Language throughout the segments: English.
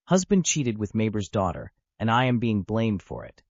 Husband cheated with neighbor's daughter, and I am being blamed for it.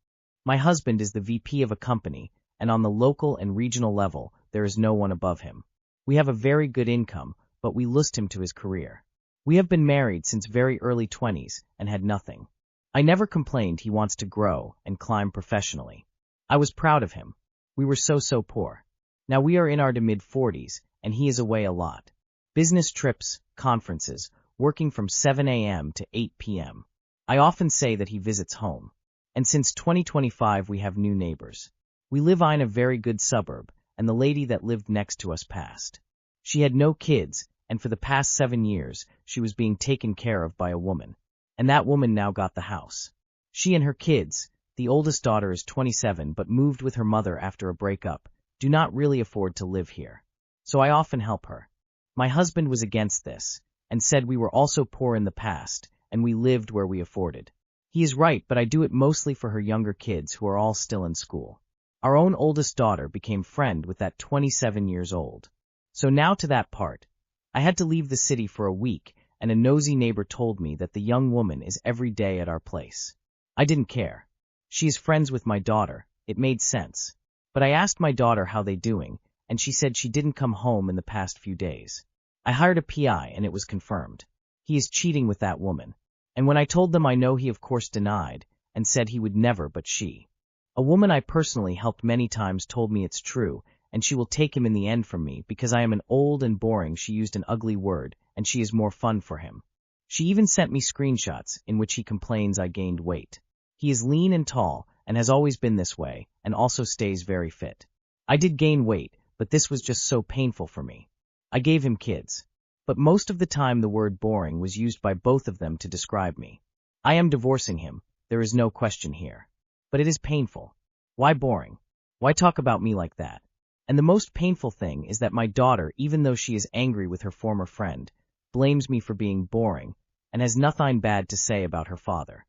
My husband is the VP of a company, and on the local and regional level, there is no one above him. We have a very good income, but we lost him to his career. We have been married since very early 20s and had nothing. I never complained he wants to grow and climb professionally. I was proud of him. We were so poor. Now we are in our mid-40s, and he is away a lot. Business trips, conferences, working from 7 a.m. to 8 p.m. I often say that he visits home. And since 2025 we have new neighbors. We live in a very good suburb, and the lady that lived next to us passed. She had no kids, and for the past 7 years, she was being taken care of by a woman. And that woman now got the house. She and her kids, the oldest daughter is 27 but moved with her mother after a breakup, do not really afford to live here. So I often help her. My husband was against this, and said we were also poor in the past, and we lived where we afforded. He is right, but I do it mostly for her younger kids who are all still in school. Our own oldest daughter became friend with that 27 years old. So now to that part. I had to leave the city for a week, and a nosy neighbor told me that the young woman is every day at our place. I didn't care. She is friends with my daughter, it made sense. But I asked my daughter how they doing, and she said she didn't come home in the past few days. I hired a PI and it was confirmed. He is cheating with that woman. And when I told them I know, he of course denied, and said he would never, but she. A woman I personally helped many times told me it's true, and she will take him in the end from me because I am an old and boring. She used an ugly word, and she is more fun for him. She even sent me screenshots in which he complains I gained weight. He is lean and tall, and has always been this way, and also stays very fit. I did gain weight, but this was just so painful for me. I gave him kids. But most of the time the word boring was used by both of them to describe me. I am divorcing him, there is no question here. But it is painful. Why boring? Why talk about me like that? And the most painful thing is that my daughter, even though she is angry with her former friend, blames me for being boring, and has nothing bad to say about her father.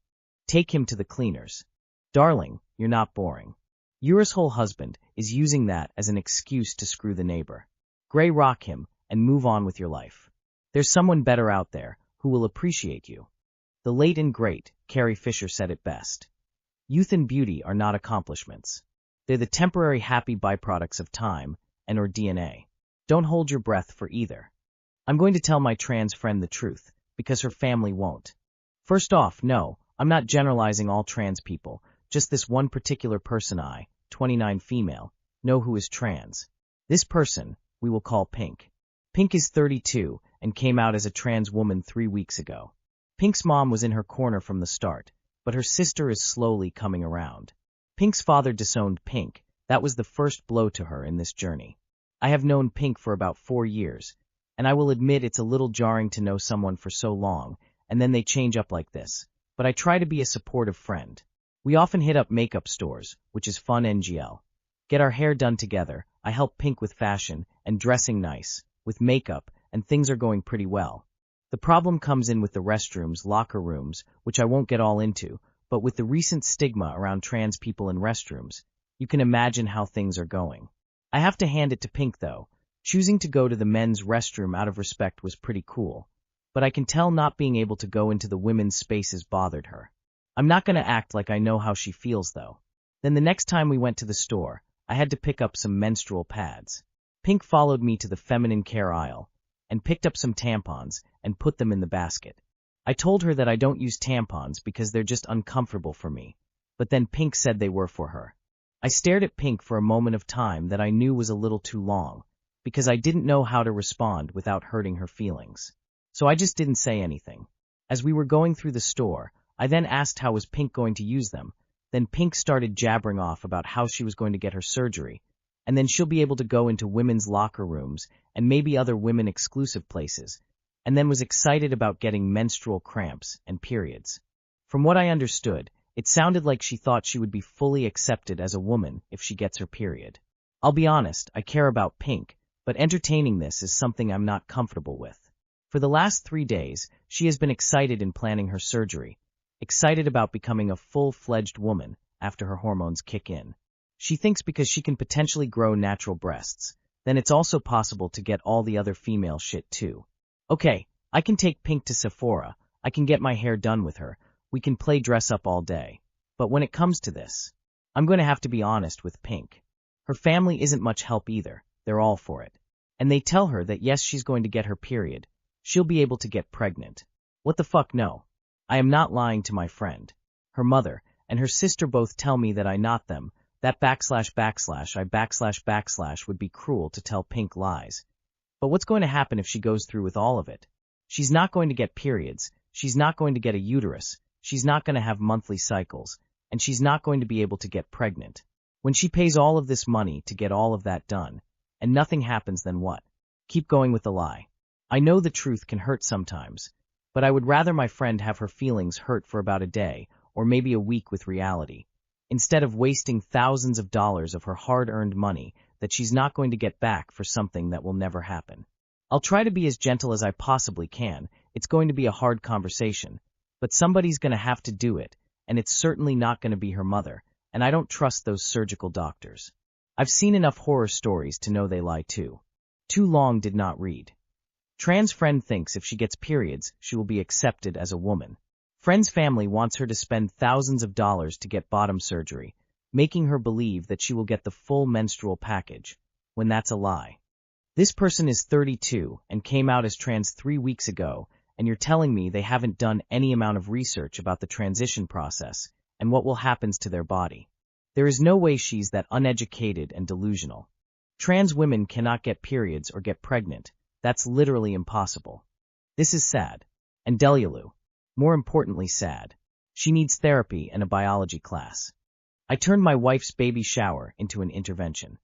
Take him to the cleaners. Darling, you're not boring. Your whole husband is using that as an excuse to screw the neighbor. Gray rock him, and move on with your life. There's someone better out there who will appreciate you. The late and great Carrie Fisher said it best. Youth and beauty are not accomplishments. They're the temporary happy byproducts of time and or DNA. Don't hold your breath for either. I'm going to tell my trans friend the truth, because her family won't. First off, no, I'm not generalizing all trans people, just this one particular person 29 female, know who is trans. This person, we will call Pink. Pink is 32 and came out as a trans woman 3 weeks ago. Pink's mom was in her corner from the start, but her sister is slowly coming around. Pink's father disowned Pink. That was the first blow to her in this journey. I have known Pink for about 4 years, and I will admit it's a little jarring to know someone for so long, and then they change up like this. But I try to be a supportive friend. We often hit up makeup stores, which is fun. NGL. Get our hair done together. I help Pink with fashion and dressing nice, with makeup, and things are going pretty well. The problem comes in with the restrooms, locker rooms, which I won't get all into, but with the recent stigma around trans people in restrooms, you can imagine how things are going. I have to hand it to Pink though. Choosing to go to the men's restroom out of respect was pretty cool, but I can tell not being able to go into the women's spaces bothered her. I'm not going to act like I know how she feels though. Then the next time we went to the store, I had to pick up some menstrual pads. Pink followed me to the feminine care aisle and picked up some tampons and put them in the basket. I told her that I don't use tampons because they're just uncomfortable for me, but then Pink said they were for her. I stared at Pink for a moment of time that I knew was a little too long, because I didn't know how to respond without hurting her feelings. So I just didn't say anything. As we were going through the store, I then asked how was Pink going to use them. Then Pink started jabbering off about how she was going to get her surgery, and then she'll be able to go into women's locker rooms and maybe other women-exclusive places, and then was excited about getting menstrual cramps and periods. From what I understood, it sounded like she thought she would be fully accepted as a woman if she gets her period. I'll be honest, I care about Pink, but entertaining this is something I'm not comfortable with. For the last 3 days, she has been excited in planning her surgery, excited about becoming a full-fledged woman after her hormones kick in. She thinks because she can potentially grow natural breasts, then it's also possible to get all the other female shit too. Okay, I can take Pink to Sephora, I can get my hair done with her. We can play dress up all day. But when it comes to this, I'm going to have to be honest with Pink. Her family isn't much help either. They're all for it. And they tell her that yes, she's going to get her period. She'll be able to get pregnant. What the fuck, no. I am not lying to my friend. Her mother and her sister both tell me that I not them, that / I / would be cruel to tell Pink lies. But what's going to happen if she goes through with all of it? She's not going to get periods, she's not going to get a uterus, she's not going to have monthly cycles, and she's not going to be able to get pregnant. When she pays all of this money to get all of that done, and nothing happens, then what? Keep going with the lie. I know the truth can hurt sometimes, but I would rather my friend have her feelings hurt for about a day, or maybe a week with reality, instead of wasting thousands of dollars of her hard-earned money that she's not going to get back for something that will never happen. I'll try to be as gentle as I possibly can. It's going to be a hard conversation, but somebody's going to have to do it, and it's certainly not going to be her mother, and I don't trust those surgical doctors. I've seen enough horror stories to know they lie too. Too long did not read. Tran's friend thinks if she gets periods, she will be accepted as a woman. Friend's family wants her to spend thousands of dollars to get bottom surgery, making her believe that she will get the full menstrual package, when that's a lie. This person is 32 and came out as trans 3 weeks ago, and you're telling me they haven't done any amount of research about the transition process and what will happen to their body. There is no way she's that uneducated and delusional. Trans women cannot get periods or get pregnant. That's literally impossible. This is sad. And Delialu. More importantly, sad. She needs therapy and a biology class. I turned my wife's baby shower into an intervention.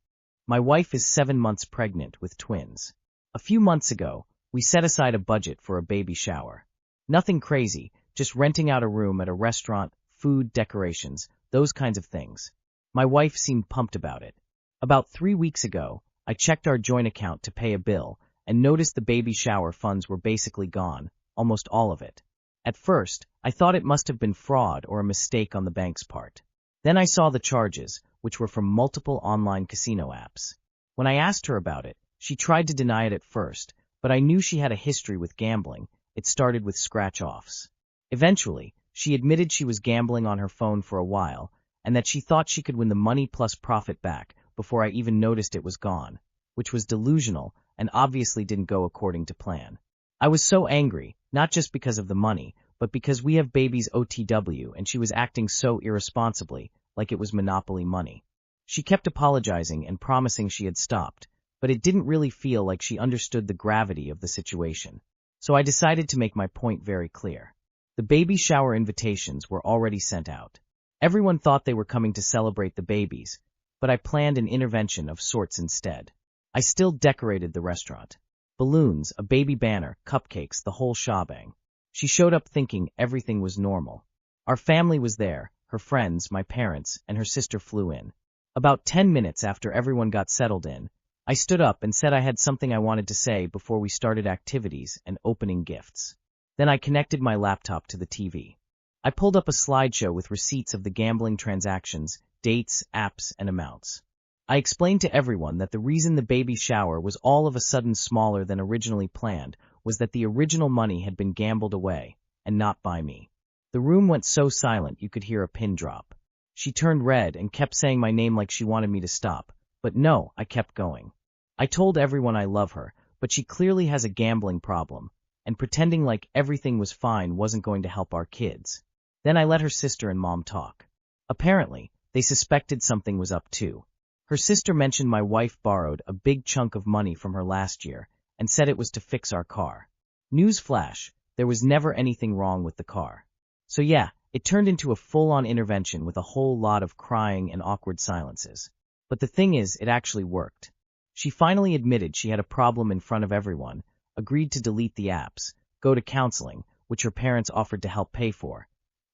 My wife is 7 months pregnant with twins. A few months ago, we set aside a budget for a baby shower. Nothing crazy, just renting out a room at a restaurant, food, decorations, those kinds of things. My wife seemed pumped about it. About 3 weeks ago, I checked our joint account to pay a bill and noticed the baby shower funds were basically gone, almost all of it. At first, I thought it must have been fraud or a mistake on the bank's part. Then I saw the charges, which were from multiple online casino apps. When I asked her about it, she tried to deny it at first, but I knew she had a history with gambling. It started with scratch-offs. Eventually, she admitted she was gambling on her phone for a while, and that she thought she could win the money plus profit back before I even noticed it was gone, which was delusional and obviously didn't go according to plan. I was so angry, not just because of the money, but because we have babies OTW and she was acting so irresponsibly, like it was monopoly money. She kept apologizing and promising she had stopped, but it didn't really feel like she understood the gravity of the situation. So I decided to make my point very clear. The baby shower invitations were already sent out. Everyone thought they were coming to celebrate the babies, but I planned an intervention of sorts instead. I still decorated the restaurant. Balloons, a baby banner, cupcakes, the whole shebang. She showed up thinking everything was normal. Our family was there, her friends, my parents, and her sister flew in. About 10 minutes after everyone got settled in, I stood up and said I had something I wanted to say before we started activities and opening gifts. Then I connected my laptop to the TV. I pulled up a slideshow with receipts of the gambling transactions, dates, apps, and amounts. I explained to everyone that the reason the baby shower was all of a sudden smaller than originally planned was that the original money had been gambled away, and not by me. The room went so silent you could hear a pin drop. She turned red and kept saying my name like she wanted me to stop, but no, I kept going. I told everyone I love her, but she clearly has a gambling problem, and pretending like everything was fine wasn't going to help our kids. Then I let her sister and mom talk. Apparently, they suspected something was up too. Her sister mentioned my wife borrowed a big chunk of money from her last year and said it was to fix our car. Newsflash, there was never anything wrong with the car. So yeah, it turned into a full-on intervention with a whole lot of crying and awkward silences. But the thing is, it actually worked. She finally admitted she had a problem in front of everyone, agreed to delete the apps, go to counseling, which her parents offered to help pay for,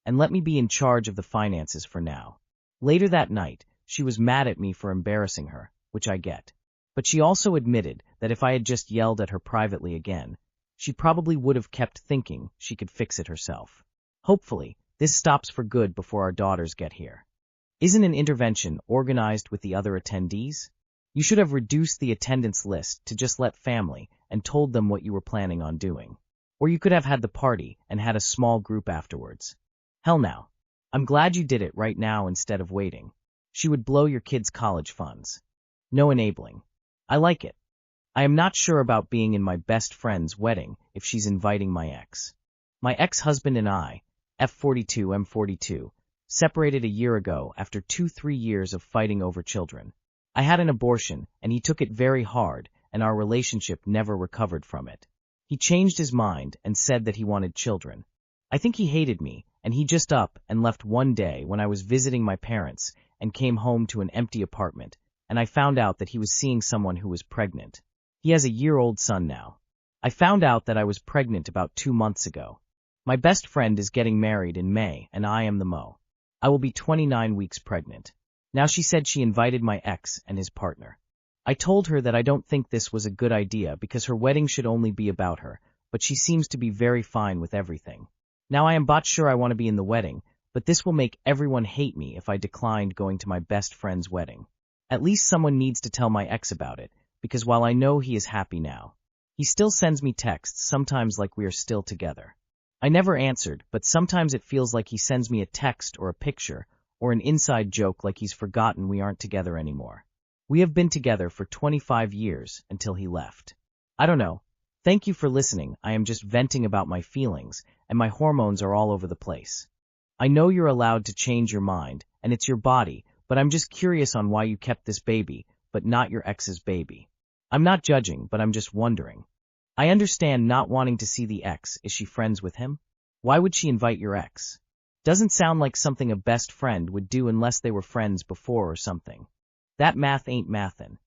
and let me be in charge of the finances for now. Later that night, she was mad at me for embarrassing her, which I get. But she also admitted that if I had just yelled at her privately again, she probably would have kept thinking she could fix it herself. Hopefully, this stops for good before our daughters get here. Isn't an intervention organized with the other attendees? You should have reduced the attendance list to just let family and told them what you were planning on doing. Or you could have had the party and had a small group afterwards. Hell no. I'm glad you did it right now instead of waiting. She would blow your kids' college funds. No enabling. I like it. I am not sure about being in my best friend's wedding if she's inviting my ex. My ex-husband and I, F42M42, separated a year ago after 2-3 years of fighting over children. I had an abortion, and he took it very hard, and our relationship never recovered from it. He changed his mind and said that he wanted children. I think he hated me, and he just up and left one day when I was visiting my parents and came home to an empty apartment, and I found out that he was seeing someone who was pregnant. He has a year-old son now. I found out that I was pregnant about 2 months ago. My best friend is getting married in May, and I am the Mo. I will be 29 weeks pregnant. Now she said she invited my ex and his partner. I told her that I don't think this was a good idea because her wedding should only be about her, but she seems to be very fine with everything. Now I am not sure I want to be in the wedding, but this will make everyone hate me if I declined going to my best friend's wedding. At least someone needs to tell my ex about it, because while I know he is happy now, he still sends me texts sometimes like we are still together. I never answered, but sometimes it feels like he sends me a text or a picture, or an inside joke like he's forgotten we aren't together anymore. We have been together for 25 years until he left. I don't know. Thank you for listening. I am just venting about my feelings, and my hormones are all over the place. I know you're allowed to change your mind, and it's your body, but I'm just curious on why you kept this baby, but not your ex's baby. I'm not judging, but I'm just wondering. I understand not wanting to see the ex. Is she friends with him? Why would she invite your ex? Doesn't sound like something a best friend would do unless they were friends before or something. That math ain't mathin'.